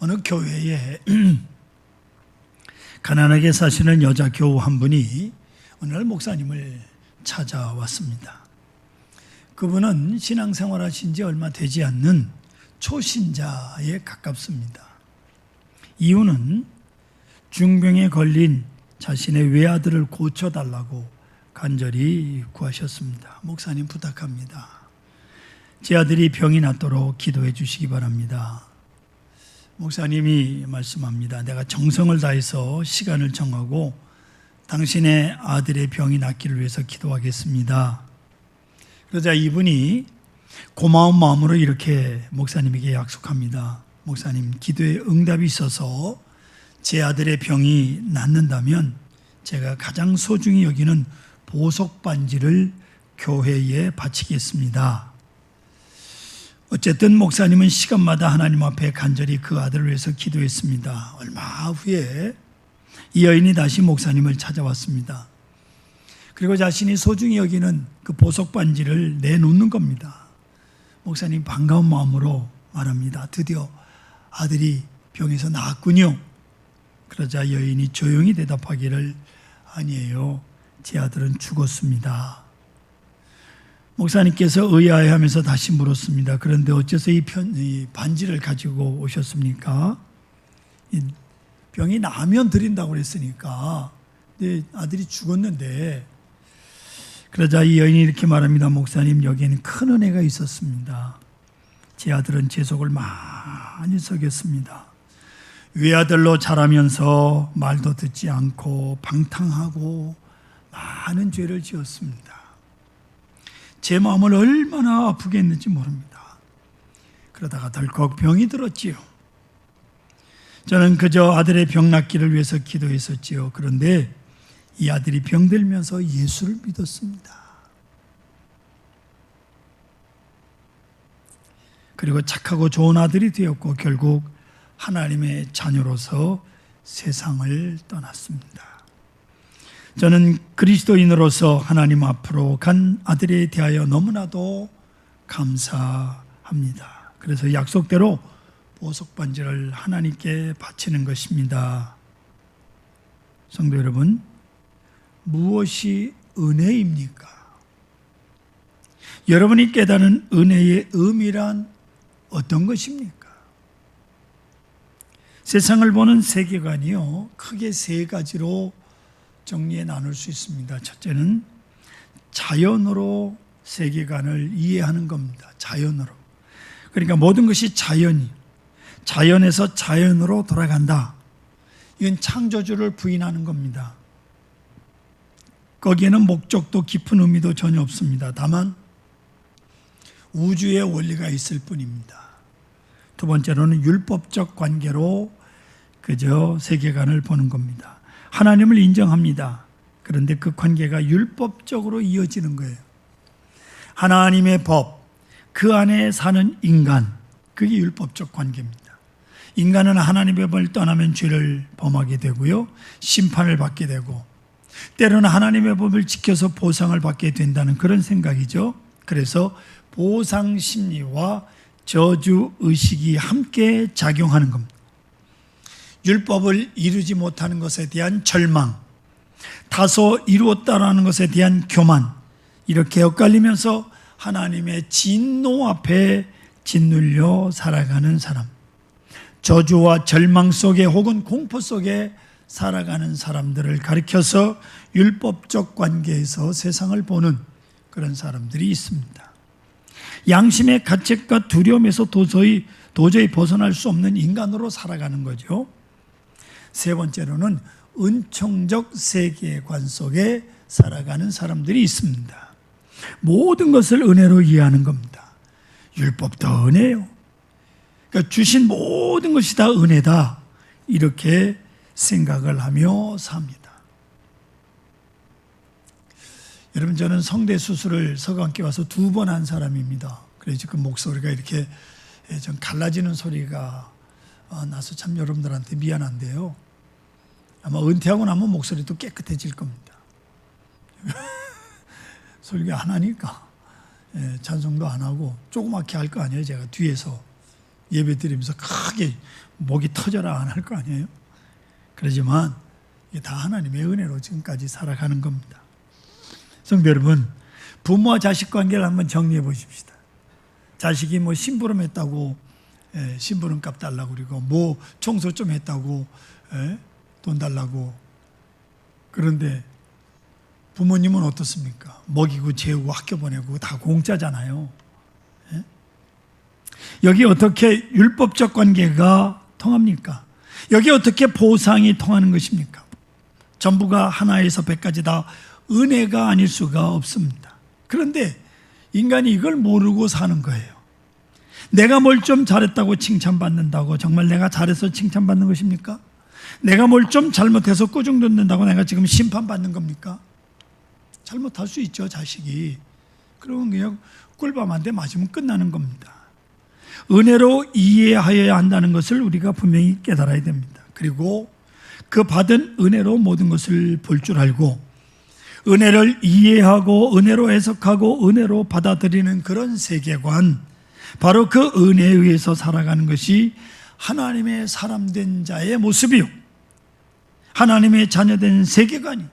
어느 교회에 가난하게 사시는 여자 교우 한 분이 어느 날 목사님을 찾아왔습니다. 그분은 신앙생활 하신 지 얼마 되지 않는 초신자에 가깝습니다. 이유는 중병에 걸린 자신의 외아들을 고쳐달라고 간절히 구하셨습니다. 목사님 부탁합니다. 제 아들이 병이 낫도록 기도해 주시기 바랍니다. 목사님이 말씀합니다. 내가 정성을 다해서 시간을 정하고 당신의 아들의 병이 낫기를 위해서 기도하겠습니다. 그러자 이분이 고마운 마음으로 이렇게 목사님에게 약속합니다. 목사님, 기도에 응답이 있어서 제 아들의 병이 낫는다면 제가 가장 소중히 여기는 보석 반지를 교회에 바치겠습니다. 어쨌든 목사님은 시간마다 하나님 앞에 간절히 그 아들을 위해서 기도했습니다. 얼마 후에 이 여인이 다시 목사님을 찾아왔습니다. 그리고 자신이 소중히 여기는 그 보석 반지를 내놓는 겁니다. 목사님 반가운 마음으로 말합니다. 드디어 아들이 병에서 나았군요. 그러자 여인이 조용히 대답하기를, 아니에요, 제 아들은 죽었습니다. 목사님께서 의아해하면서 다시 물었습니다. 그런데 어째서 이 반지를 가지고 오셨습니까? 병이 나으면 드린다고 그랬으니까 내 아들이 죽었는데. 그러자 이 여인이 이렇게 말합니다. 목사님, 여기에는 큰 은혜가 있었습니다. 제 아들은 제 속을 많이 썩였습니다. 외아들로 자라면서 말도 듣지 않고 방탕하고 많은 죄를 지었습니다. 제 마음을 얼마나 아프게 했는지 모릅니다. 그러다가 덜컥 병이 들었지요. 저는 그저 아들의 병 낫기를 위해서 기도했었지요. 그런데 이 아들이 병들면서 예수를 믿었습니다. 그리고 착하고 좋은 아들이 되었고 결국 하나님의 자녀로서 세상을 떠났습니다. 저는 그리스도인으로서 하나님 앞으로 간 아들에 대하여 너무나도 감사합니다. 그래서 약속대로 보석 반지를 하나님께 바치는 것입니다. 성도 여러분, 무엇이 은혜입니까? 여러분이 깨닫는 은혜의 의미란 어떤 것입니까? 세상을 보는 세계관이요, 크게 세 가지로 정리해 나눌 수 있습니다. 첫째는 자연으로 세계관을 이해하는 겁니다. 자연으로. 그러니까 모든 것이 자연에서 자연으로 돌아간다. 이건 창조주를 부인하는 겁니다. 거기에는 목적도 깊은 의미도 전혀 없습니다. 다만 우주의 원리가 있을 뿐입니다. 두 번째로는 율법적 관계로 그저 세계관을 보는 겁니다. 하나님을 인정합니다. 그런데 그 관계가 율법적으로 이어지는 거예요. 하나님의 법, 그 안에 사는 인간, 그게 율법적 관계입니다. 인간은 하나님의 법을 떠나면 죄를 범하게 되고요, 심판을 받게 되고, 때로는 하나님의 법을 지켜서 보상을 받게 된다는 그런 생각이죠. 그래서 보상 심리와 저주 의식이 함께 작용하는 겁니다. 율법을 이루지 못하는 것에 대한 절망, 다소 이루었다라는 것에 대한 교만, 이렇게 엇갈리면서 하나님의 진노 앞에 짓눌려 살아가는 사람, 저주와 절망 속에 혹은 공포 속에 살아가는 사람들을 가리켜서 율법적 관계에서 세상을 보는 그런 사람들이 있습니다. 양심의 가책과 두려움에서 도저히 벗어날 수 없는 인간으로 살아가는 거죠. 세 번째로는 은총적 세계관 속에 살아가는 사람들이 있습니다. 모든 것을 은혜로 이해하는 겁니다. 율법도 은혜예요. 그러니까 주신 모든 것이 다 은혜다, 이렇게 생각을 하며 삽니다. 여러분, 저는 성대 수술을 서강께 와서 2번 한 사람입니다. 그래서 지금 목소리가 이렇게 좀 갈라지는 소리가 나서 참 여러분들한테 미안한데요. 아마 은퇴하고 나면 목소리도 깨끗해질 겁니다. 설교 안 하니까 찬송도 안 하고 조그맣게 할 거 아니에요. 제가 뒤에서 예배 드리면서 크게 목이 터져라 안 할 거 아니에요? 그러지만 이게 다 하나님의 은혜로 지금까지 살아가는 겁니다. 성도 여러분, 부모와 자식 관계를 한번 정리해 보십시다. 자식이 뭐 심부름했다고 심부름값 달라고 그리고 뭐 청소 좀 했다고 돈 달라고. 그런데 부모님은 어떻습니까? 먹이고 재우고 학교 보내고 다 공짜잖아요. 여기 어떻게 율법적 관계가 통합니까? 여기 어떻게 보상이 통하는 것입니까? 전부가 하나에서 100까지 다 은혜가 아닐 수가 없습니다. 그런데 인간이 이걸 모르고 사는 거예요. 내가 뭘 좀 잘했다고 칭찬받는다고 정말 내가 잘해서 칭찬받는 것입니까? 내가 뭘 좀 잘못해서 꾸중 듣는다고 내가 지금 심판받는 겁니까? 잘못할 수 있죠, 자식이. 그러면 그냥 꿀밤 한 대 맞으면 끝나는 겁니다. 은혜로 이해하여야 한다는 것을 우리가 분명히 깨달아야 됩니다. 그리고 그 받은 은혜로 모든 것을 볼 줄 알고 은혜를 이해하고 은혜로 해석하고 은혜로 받아들이는 그런 세계관, 바로 그 은혜에 의해서 살아가는 것이 하나님의 사람된 자의 모습이요, 하나님의 자녀된 세계관이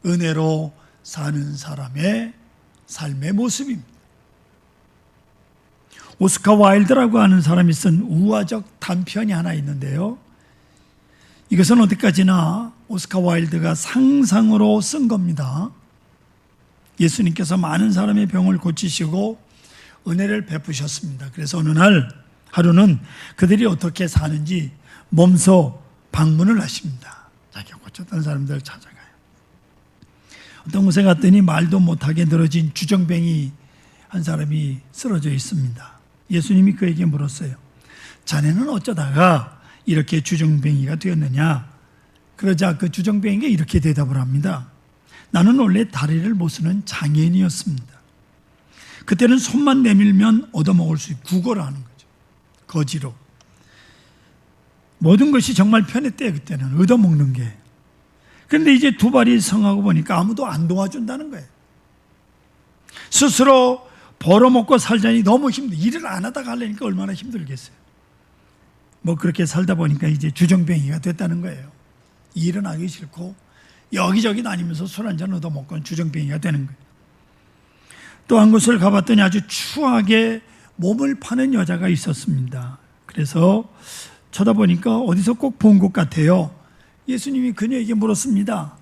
은혜로 사는 사람의 삶의 모습입니다. 오스카 와일드라고 하는 사람이 쓴 우화적 단편이 하나 있는데요, 이것은 어디까지나 오스카 와일드가 상상으로 쓴 겁니다. 예수님께서 많은 사람의 병을 고치시고 은혜를 베푸셨습니다. 그래서 어느 날 하루는 그들이 어떻게 사는지 몸소 방문을 하십니다. 자기가 고쳤던 사람들 찾아가요. 어떤 곳에 갔더니 말도 못하게 늘어진 주정뱅이 한 사람이 쓰러져 있습니다. 예수님이 그에게 물었어요. 자네는 어쩌다가 이렇게 주정뱅이가 되었느냐? 그러자 그 주정뱅이가 이렇게 대답을 합니다. 나는 원래 다리를 못 쓰는 장애인이었습니다. 그때는 손만 내밀면 얻어먹을 수 있고 구걸을 하는 거죠. 거지로. 모든 것이 정말 편했대요. 그때는 얻어먹는 게. 그런데 이제 두 발이 성하고 보니까 아무도 안 도와준다는 거예요. 스스로 벌어먹고 살자니 너무 힘들어. 일을 안 하다가 하려니까 얼마나 힘들겠어요. 뭐 그렇게 살다 보니까 이제 주정뱅이가 됐다는 거예요. 일은 하기 싫고 여기저기 다니면서 술 한잔 얻어먹고 주정뱅이가 되는 거예요. 또 한 곳을 가봤더니 아주 추하게 몸을 파는 여자가 있었습니다. 그래서 쳐다보니까 어디서 꼭 본 것 같아요. 예수님이 그녀에게 물었습니다.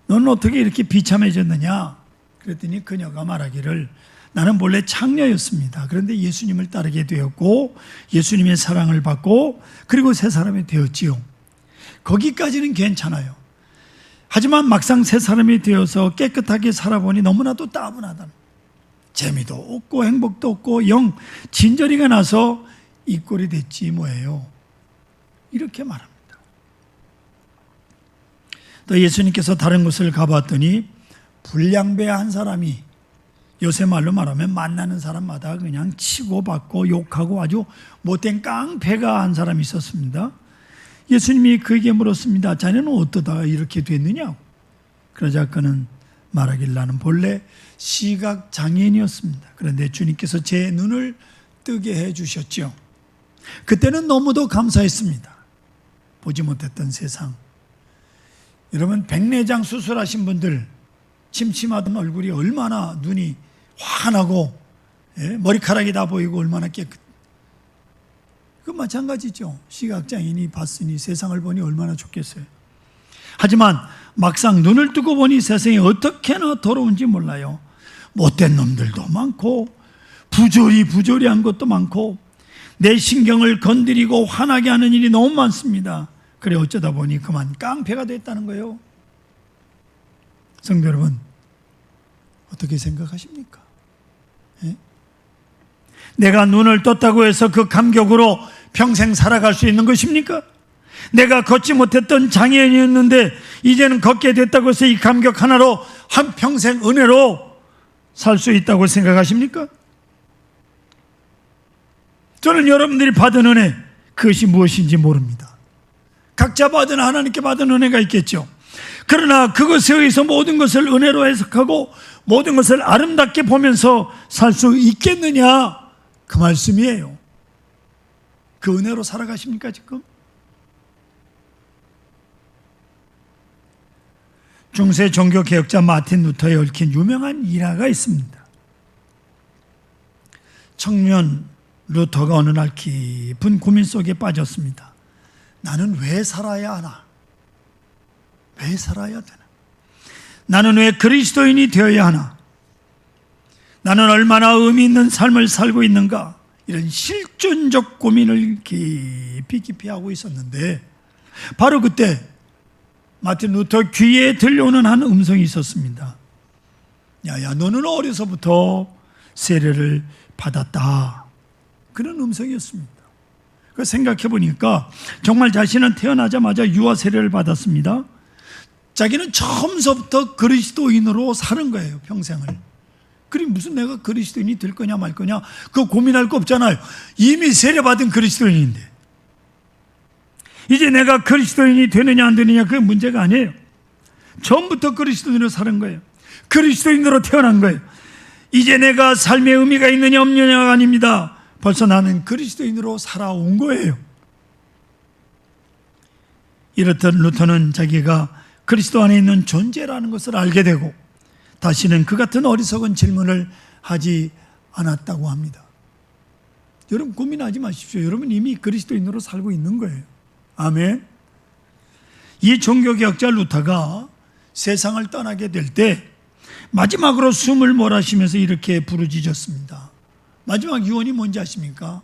너는 어떻게 이렇게 비참해졌느냐? 그랬더니 그녀가 말하기를 나는 본래 창녀였습니다. 그런데 예수님을 따르게 되었고 예수님의 사랑을 받고 그리고 새 사람이 되었지요. 거기까지는 괜찮아요. 하지만 막상 새 사람이 되어서 깨끗하게 살아보니 너무나도 따분하다는, 재미도 없고 행복도 없고 영 진저리가 나서 이 꼴이 됐지 뭐예요. 이렇게 말합니다. 또 예수님께서 다른 곳을 가봤더니 불량배 한 사람이, 요새 말로 말하면 만나는 사람마다 그냥 치고받고 욕하고 아주 못된 깡패가 한 사람이 있었습니다. 예수님이 그에게 물었습니다. 자네는 어떠다가 이렇게 됐느냐고. 그러자 그는 말하길 나는 본래 시각 장애인이었습니다. 그런데 주님께서 제 눈을 뜨게 해주셨죠. 그때는 너무도 감사했습니다. 보지 못했던 세상. 여러분, 백내장 수술하신 분들 침침하던 얼굴이 얼마나 눈이 환하고 머리카락이 다 보이고 얼마나 깨끗. 그 마찬가지죠. 시각장애인이 봤으니 세상을 보니 얼마나 좋겠어요. 하지만 막상 눈을 뜨고 보니 세상이 어떻게나 더러운지 몰라요. 못된 놈들도 많고 부조리한 것도 많고 내 신경을 건드리고 화나게 하는 일이 너무 많습니다. 그래 어쩌다 보니 그만 깡패가 됐다는 거예요. 성도 여러분, 어떻게 생각하십니까? 내가 눈을 떴다고 해서 그 감격으로 평생 살아갈 수 있는 것입니까? 내가 걷지 못했던 장애인이었는데 이제는 걷게 됐다고 해서 이 감격 하나로 한평생 은혜로 살 수 있다고 생각하십니까? 저는 여러분들이 받은 은혜, 그것이 무엇인지 모릅니다. 각자 받은, 하나님께 받은 은혜가 있겠죠. 그러나 그것에 의해서 모든 것을 은혜로 해석하고 모든 것을 아름답게 보면서 살 수 있겠느냐, 그 말씀이에요. 그 은혜로 살아가십니까 지금? 중세 종교개혁자 마틴 루터에 얽힌 유명한 일화가 있습니다. 청년 루터가 어느 날 깊은 고민 속에 빠졌습니다. 나는 왜 살아야 하나? 왜 살아야 되나? 나는 왜 그리스도인이 되어야 하나? 나는 얼마나 의미 있는 삶을 살고 있는가? 이런 실존적 고민을 깊이 하고 있었는데 바로 그때 마틴 루터 귀에 들려오는 한 음성이 있었습니다. 야야, 너는 어려서부터 세례를 받았다. 그런 음성이었습니다. 그 생각해 보니까 정말 자신은 태어나자마자 유아 세례를 받았습니다. 자기는 처음서부터 그리스도인으로 사는 거예요, 평생을. 그럼 무슨 내가 그리스도인이 될 거냐 말 거냐 그거 고민할 거 없잖아요. 이미 세례받은 그리스도인인데 이제 내가 그리스도인이 되느냐 안 되느냐 그게 문제가 아니에요. 처음부터 그리스도인으로 사는 거예요. 그리스도인으로 태어난 거예요. 이제 내가 삶의 의미가 있느냐 없느냐가 아닙니다. 벌써 나는 그리스도인으로 살아온 거예요. 이렇던 루터는 자기가 그리스도 안에 있는 존재라는 것을 알게 되고 다시는 그 같은 어리석은 질문을 하지 않았다고 합니다. 여러분 고민하지 마십시오. 여러분 이미 그리스도인으로 살고 있는 거예요. 아멘. 이 종교개혁자 루터가 세상을 떠나게 될 때 마지막으로 숨을 몰아쉬면서 이렇게 부르짖었습니다. 마지막 유언이 뭔지 아십니까?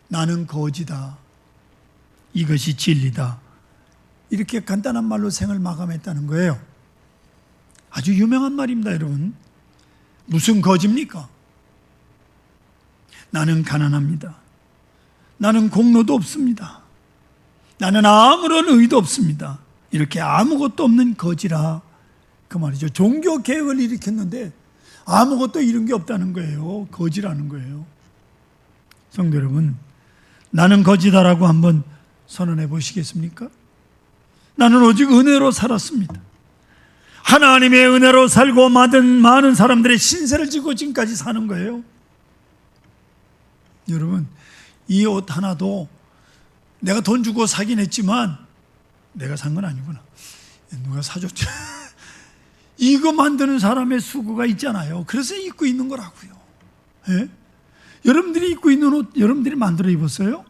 나는 거지다. 이것이 진리다. 이렇게 간단한 말로 생을 마감했다는 거예요. 아주 유명한 말입니다, 여러분. 무슨 거지입니까? 나는 가난합니다. 나는 공로도 없습니다. 나는 아무런 의도 없습니다. 이렇게 아무것도 없는 거지라 그 말이죠. 종교 개혁을 일으켰는데 아무것도 이런 게 없다는 거예요. 거지라는 거예요. 성도 여러분, 나는 거지다라고 한번 선언해 보시겠습니까? 나는 오직 은혜로 살았습니다. 하나님의 은혜로 살고 많은 사람들의 신세를 지고 지금까지 사는 거예요. 여러분, 이 옷 하나도 내가 돈 주고 사긴 했지만 내가 산 건 아니구나. 누가 사줬죠. 이거 만드는 사람의 수고가 있잖아요. 그래서 입고 있는 거라고요. 예? 여러분들이 입고 있는 옷 여러분들이 만들어 입었어요?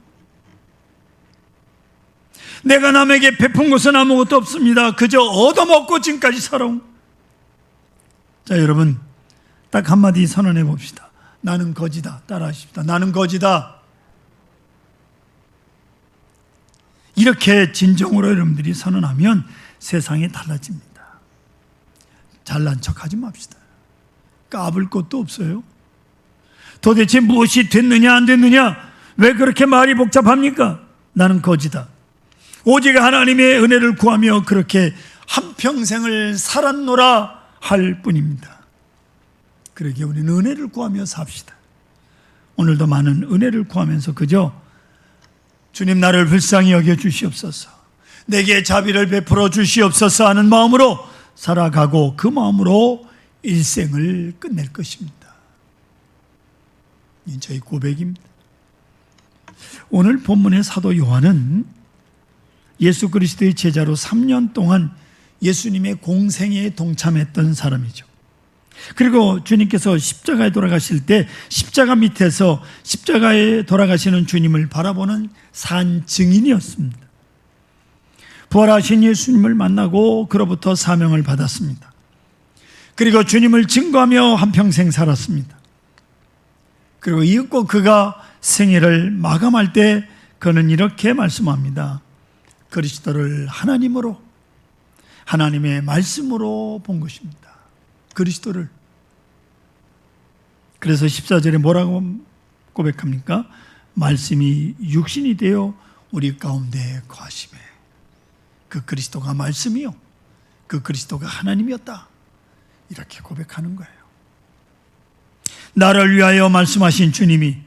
내가 남에게 베푼 것은 아무것도 없습니다. 그저 얻어먹고 지금까지 살아온. 자, 여러분 딱 한마디 선언해 봅시다. 나는 거지다. 따라하십시다. 나는 거지다. 이렇게 진정으로 여러분들이 선언하면 세상이 달라집니다. 잘난 척하지 맙시다. 까불 것도 없어요. 도대체 무엇이 됐느냐 안 됐느냐 왜 그렇게 말이 복잡합니까? 나는 거지다. 오직 하나님의 은혜를 구하며 그렇게 한평생을 살았노라 할 뿐입니다. 그러기에 우리는 은혜를 구하며 삽시다. 오늘도 많은 은혜를 구하면서 그저 주님 나를 불쌍히 여겨 주시옵소서, 내게 자비를 베풀어 주시옵소서 하는 마음으로 살아가고 그 마음으로 일생을 끝낼 것입니다. 이 저희 고백입니다. 오늘 본문의 사도 요한은 예수 그리스도의 제자로 3년 동안 예수님의 공생애에 동참했던 사람이죠. 그리고 주님께서 십자가에 돌아가실 때 십자가 밑에서 십자가에 돌아가시는 주님을 바라보는 산 증인이었습니다. 부활하신 예수님을 만나고 그로부터 사명을 받았습니다. 그리고 주님을 증거하며 한평생 살았습니다. 그리고 이윽고 그가 생애를 마감할 때 그는 이렇게 말씀합니다. 그리스도를 하나님으로, 하나님의 말씀으로 본 것입니다. 그리스도를. 그래서 14절에 뭐라고 고백합니까? 말씀이 육신이 되어 우리 가운데 거하심에 그 그리스도가 말씀이요, 그 그리스도가 하나님이었다. 이렇게 고백하는 거예요. 나를 위하여 말씀하신 주님이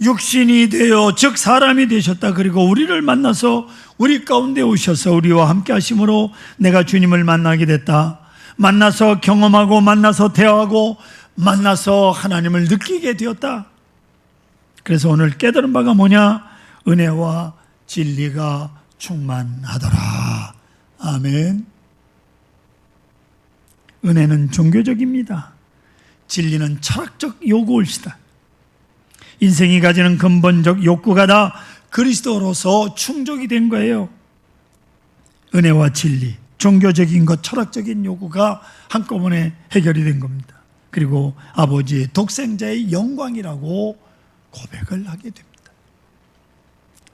육신이 되어 즉 사람이 되셨다. 그리고 우리를 만나서 우리 가운데 오셔서 우리와 함께 하심으로 내가 주님을 만나게 됐다. 만나서 경험하고 만나서 대화하고 만나서 하나님을 느끼게 되었다. 그래서 오늘 깨달은 바가 뭐냐? 은혜와 진리가 충만하더라. 아멘. 은혜는 종교적입니다. 진리는 철학적 요구일시다. 인생이 가지는 근본적 욕구가 다 그리스도로서 충족이 된 거예요. 은혜와 진리, 종교적인 것, 철학적인 요구가 한꺼번에 해결이 된 겁니다. 그리고 아버지의 독생자의 영광이라고 고백을 하게 됩니다.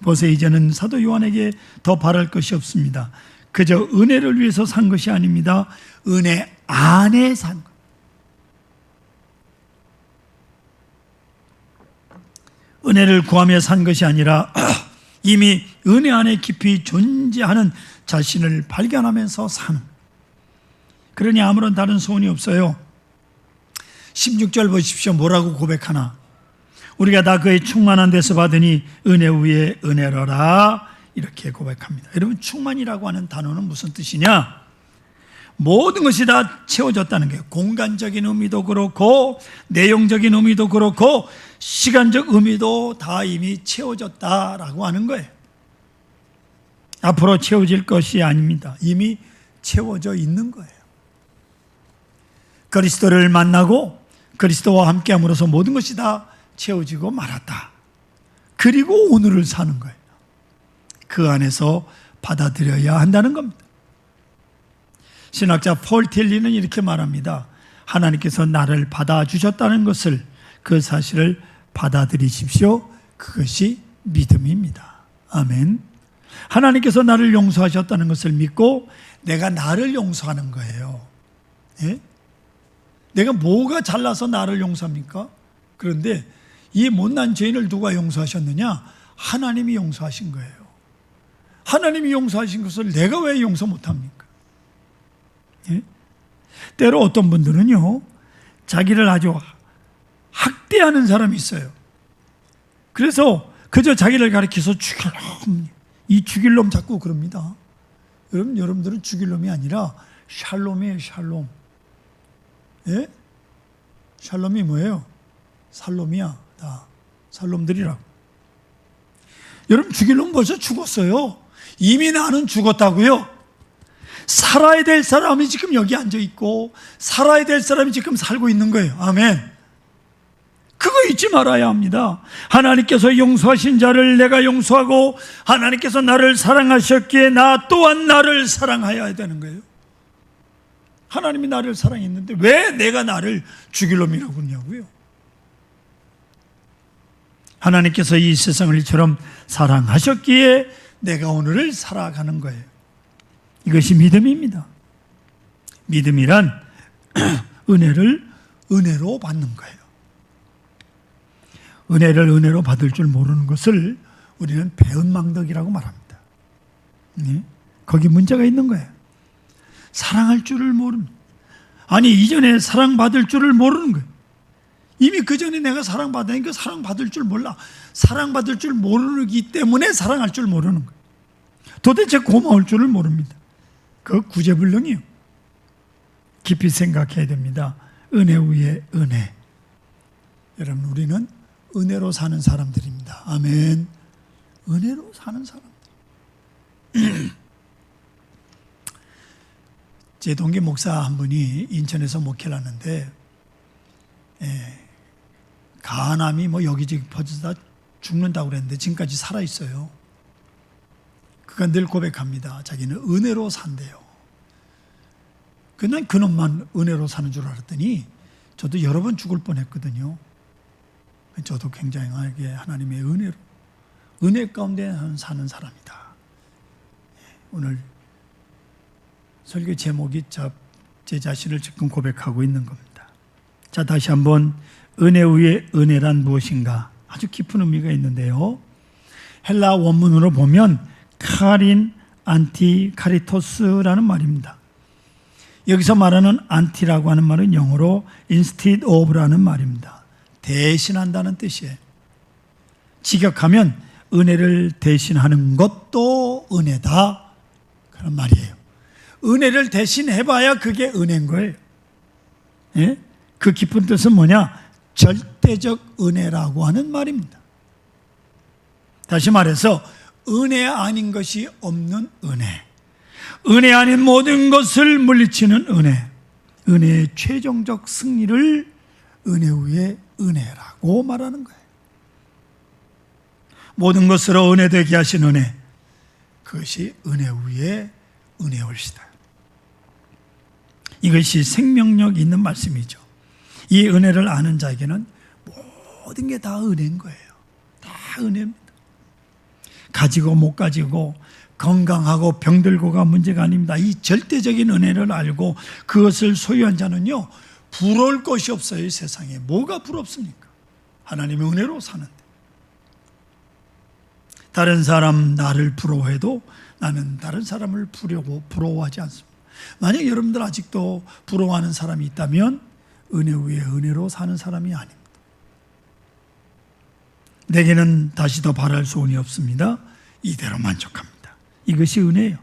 보세요, 이제는 사도 요한에게 더 바랄 것이 없습니다. 그저 은혜를 위해서 산 것이 아닙니다. 은혜 안에 산 것. 은혜를 구하며 산 것이 아니라 이미 은혜 안에 깊이 존재하는 자신을 발견하면서 사는. 그러니 아무런 다른 소원이 없어요. 16절 보십시오. 뭐라고 고백하나? 우리가 다 그의 충만한 데서 받으니 은혜 위에 은혜로라. 이렇게 고백합니다. 여러분, 충만이라고 하는 단어는 무슨 뜻이냐? 모든 것이 다 채워졌다는 거예요. 공간적인 의미도 그렇고 내용적인 의미도 그렇고 시간적 의미도 다 이미 채워졌다라고 하는 거예요. 앞으로 채워질 것이 아닙니다. 이미 채워져 있는 거예요. 그리스도를 만나고 그리스도와 함께함으로써 모든 것이 다 채워지고 말았다. 그리고 오늘을 사는 거예요. 그 안에서 받아들여야 한다는 겁니다. 신학자 폴 틸리는 이렇게 말합니다. 하나님께서 나를 받아주셨다는 것을, 그 사실을 받아들이십시오. 그것이 믿음입니다. 아멘. 하나님께서 나를 용서하셨다는 것을 믿고 내가 나를 용서하는 거예요. 예? 내가 뭐가 잘나서 나를 용서합니까? 그런데 이 못난 죄인을 누가 용서하셨느냐? 하나님이 용서하신 거예요. 하나님이 용서하신 것을 내가 왜 용서 못합니까? 예? 때로 어떤 분들은요, 자기를 아주 학대하는 사람이 있어요. 그래서 그저 자기를 가리켜서 죽일 놈, 이 죽일 놈 자꾸 그럽니다. 여러분들은 죽일 놈이 아니라 샬롬이에요. 샬롬. 예? 샬롬이 뭐예요? 살롬이야. 다 살롬들이라고. 여러분, 죽일 놈 벌써 죽었어요. 이미 나는 죽었다고요. 살아야 될 사람이 지금 여기 앉아 있고 살아야 될 사람이 지금 살고 있는 거예요. 아멘. 그거 잊지 말아야 합니다. 하나님께서 용서하신 자를 내가 용서하고 하나님께서 나를 사랑하셨기에 나 또한 나를 사랑해야 되는 거예요. 하나님이 나를 사랑했는데 왜 내가 나를 죽일 놈이라고 그러냐고요. 하나님께서 이 세상을 이처럼 사랑하셨기에 내가 오늘을 살아가는 거예요. 이것이 믿음입니다. 믿음이란 은혜를 은혜로 받는 거예요. 은혜를 은혜로 받을 줄 모르는 것을 우리는 배은망덕이라고 말합니다. 네? 거기 문제가 있는 거예요. 사랑할 줄을 모릅니다. 아니, 이전에 사랑받을 줄을 모르는 거예요. 이미 그 전에 내가 사랑받으니까 사랑받을 줄 몰라. 사랑받을 줄 모르기 때문에 사랑할 줄 모르는 거예요. 도대체 고마울 줄을 모릅니다. 그 구제불능이요. 깊이 생각해야 됩니다. 은혜 위에 은혜. 여러분, 우리는 은혜로 사는 사람들입니다. 아멘. 은혜로 사는 사람들. 제 동기 목사 한 분이 인천에서 목회를 하는데 간암이 뭐 여기저기 퍼져서 죽는다고 그랬는데 지금까지 살아있어요. 그가 늘 고백합니다. 자기는 은혜로 산대요. 난 그놈만 은혜로 사는 줄 알았더니 저도 여러 번 죽을 뻔했거든요. 저도 굉장하게 하나님의 은혜로, 은혜 가운데 사는 사람이다. 오늘 설교 제목이 제 자신을 지금 고백하고 있는 겁니다. 자, 다시 한번 은혜 위에 은혜란 무엇인가? 아주 깊은 의미가 있는데요. 헬라 원문으로 보면 카린 안티 카리토스라는 말입니다. 여기서 말하는 안티라고 하는 말은 영어로 instead of라는 말입니다. 대신한다는 뜻이에요. 직역하면 은혜를 대신하는 것도 은혜다, 그런 말이에요. 은혜를 대신해봐야 그게 은혜인 거예요. 예? 그 깊은 뜻은 뭐냐? 절대적 은혜라고 하는 말입니다. 다시 말해서 은혜 아닌 것이 없는 은혜, 은혜 아닌 모든 것을 물리치는 은혜, 은혜의 최종적 승리를 은혜 위에 은혜라고 말하는 거예요. 모든 것으로 은혜 되게 하신 은혜, 그것이 은혜 위에 은혜올시다. 이것이 생명력 있는 말씀이죠. 이 은혜를 아는 자에게는 모든 게 다 은혜인 거예요. 다 은혜입니다. 가지고 못 가지고, 건강하고 병들고가 문제가 아닙니다. 이 절대적인 은혜를 알고 그것을 소유한 자는요, 부러울 것이 없어요. 이 세상에 뭐가 부럽습니까? 하나님의 은혜로 사는데. 다른 사람 나를 부러워해도 나는 다른 사람을 부러워하지 않습니다. 만약 여러분들 아직도 부러워하는 사람이 있다면 은혜 위에 은혜로 사는 사람이 아닙니다. 내게는 다시 더 바랄 소원이 없습니다. 이대로 만족합니다. 이것이 은혜예요.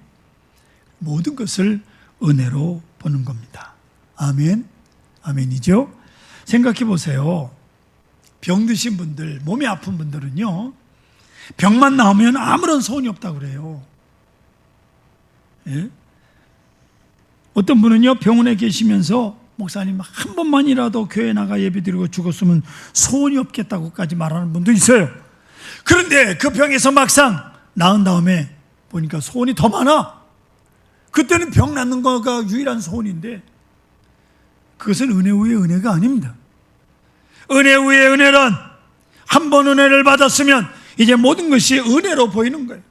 모든 것을 은혜로 보는 겁니다. 아멘. 아멘이죠. 생각해 보세요. 병드신 분들, 몸이 아픈 분들은요, 병만 나오면 아무런 소원이 없다고 그래요. 예? 어떤 분은요, 병원에 계시면서 목사님 한 번만이라도 교회 나가 예배드리고 죽었으면 소원이 없겠다고까지 말하는 분도 있어요. 그런데 그 병에서 막상 나은 다음에 보니까 소원이 더 많아. 그때는 병 낫는 거가 유일한 소원인데, 그것은 은혜 위에 은혜가 아닙니다. 은혜 위에 은혜란, 한 번 은혜를 받았으면 이제 모든 것이 은혜로 보이는 거예요.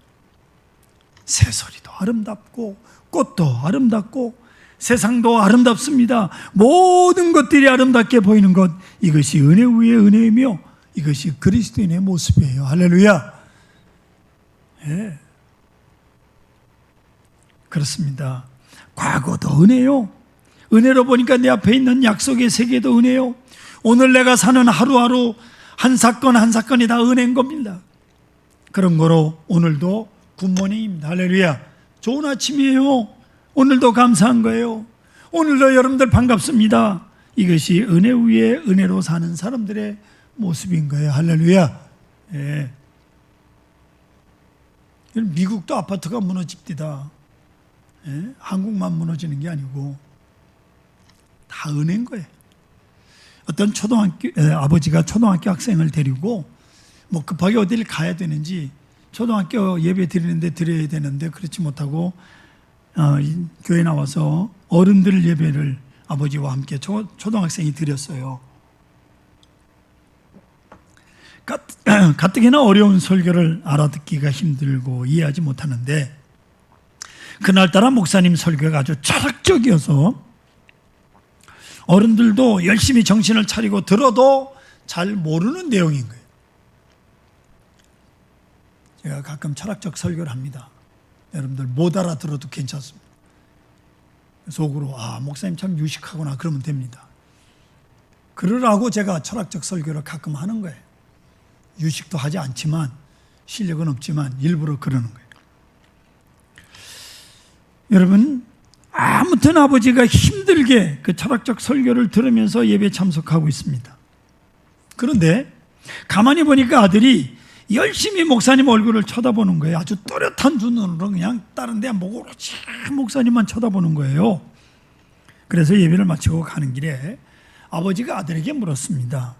새소리도 아름답고 꽃도 아름답고 세상도 아름답습니다. 모든 것들이 아름답게 보이는 것, 이것이 은혜 위에 은혜이며 이것이 그리스도인의 모습이에요. 할렐루야. 예. 그렇습니다. 과거도 은혜요. 은혜로 보니까 내 앞에 있는 약속의 세계도 은혜요. 오늘 내가 사는 하루하루 한 사건 한 사건이 다 은혜인 겁니다. 그런 거로 오늘도 굿모닝입니다. 할렐루야. 좋은 아침이에요. 오늘도 감사한 거예요. 오늘도 여러분들 반갑습니다. 이것이 은혜 위에 은혜로 사는 사람들의 모습인 거예요. 할렐루야. 예. 미국도 아파트가 무너집니다. 예? 한국만 무너지는 게 아니고 다 은혜인 거예요. 어떤 아버지가 초등학교 학생을 데리고 뭐 급하게 어디를 가야 되는지, 초등학교 예배 드리는데 드려야 되는데 그렇지 못하고 교회 나와서 어른들 예배를 아버지와 함께 초등학생이 드렸어요. 가뜩이나 어려운 설교를 알아듣기가 힘들고 이해하지 못하는데, 그날따라 목사님 설교가 아주 철학적이어서 어른들도 열심히 정신을 차리고 들어도 잘 모르는 내용인 거예요. 제가 가끔 철학적 설교를 합니다. 여러분들 못 알아들어도 괜찮습니다. 속으로 목사님 참 유식하구나 그러면 됩니다. 그러라고 제가 철학적 설교를 가끔 하는 거예요. 유식도 하지 않지만, 실력은 없지만 일부러 그러는 거예요. 여러분, 아무튼 아버지가 힘들게 그 철학적 설교를 들으면서 예배에 참석하고 있습니다. 그런데 가만히 보니까 아들이 열심히 목사님 얼굴을 쳐다보는 거예요. 아주 또렷한 눈으로 그냥 다른 데 안 보고 오로지 목사님만 쳐다보는 거예요. 그래서 예배를 마치고 가는 길에 아버지가 아들에게 물었습니다.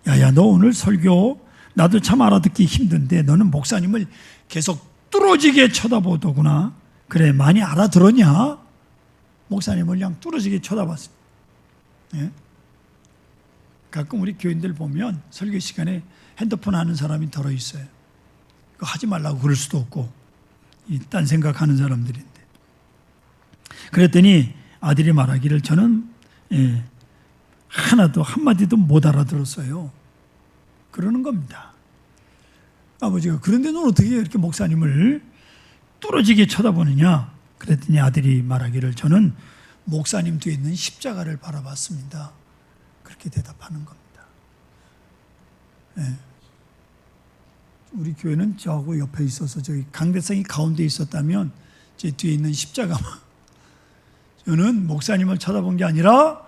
야야, 너 오늘 설교 나도 참 알아듣기 힘든데 너는 목사님을 계속 뚫어지게 쳐다보더구나. 그래, 많이 알아들었냐? 목사님을 그냥 뚫어지게 쳐다봤어요. 예? 가끔 우리 교인들 보면 설교 시간에 핸드폰 하는 사람이 덜어 있어요. 그거 하지 말라고 그럴 수도 없고, 딴 생각하는 사람들인데. 그랬더니 아들이 말하기를 저는 하나도 한마디도 못 알아들었어요. 그러는 겁니다. 아버지가 그런데 넌 어떻게 이렇게 목사님을 뚫어지게 쳐다보느냐? 그랬더니 아들이 말하기를 저는 목사님 뒤에 있는 십자가를 바라봤습니다. 그렇게 대답하는 겁니다. 네. 우리 교회는 저하고 옆에 있어서 저기 강대상이 가운데 있었다면 제 뒤에 있는 십자가만, 저는 목사님을 쳐다본 게 아니라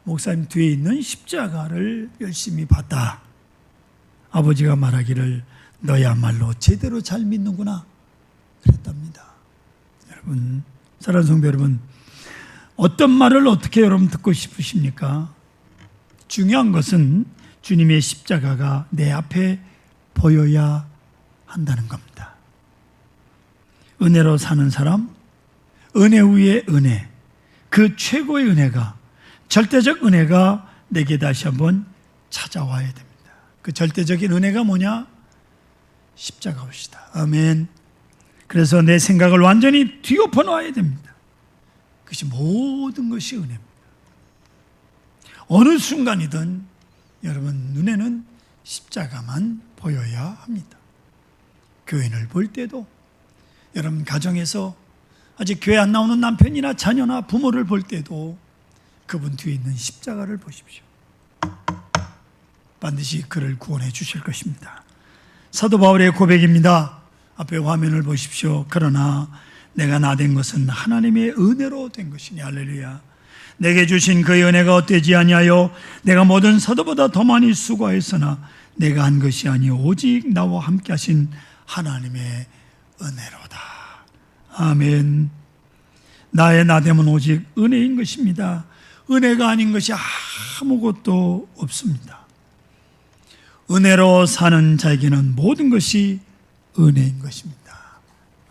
목사님 뒤에 있는 십자가를 열심히 봤다. 아버지가 말하기를 너야말로 제대로 잘 믿는구나 그랬답니다. 여러분, 사랑하는 성도 여러분, 어떤 말을 어떻게 여러분 듣고 싶으십니까? 중요한 것은 주님의 십자가가 내 앞에 보여야 한다는 겁니다. 은혜로 사는 사람, 은혜 위에 은혜, 그 최고의 은혜가, 절대적 은혜가 내게 다시 한번 찾아와야 됩니다. 그 절대적인 은혜가 뭐냐? 십자가옵시다. 아멘. 그래서 내 생각을 완전히 뒤엎어 놔야 됩니다. 그것이 모든 것이 은혜입니다. 어느 순간이든 여러분 눈에는 십자가만 보여야 합니다. 교인을 볼 때도, 여러분 가정에서 아직 교회 안 나오는 남편이나 자녀나 부모를 볼 때도 그분 뒤에 있는 십자가를 보십시오. 반드시 그를 구원해 주실 것입니다. 사도 바울의 고백입니다. 앞에 화면을 보십시오. 그러나 내가 나된 것은 하나님의 은혜로 된 것이니. 할렐루야. 내게 주신 그 은혜가 어때지 아니하여 내가 모든 사도보다 더 많이 수고하였으나 내가 한 것이 아니요 오직 나와 함께 하신 하나님의 은혜로다. 아멘. 나의 나됨은 오직 은혜인 것입니다. 은혜가 아닌 것이 아무것도 없습니다. 은혜로 사는 자에게는 모든 것이 은혜인 것입니다.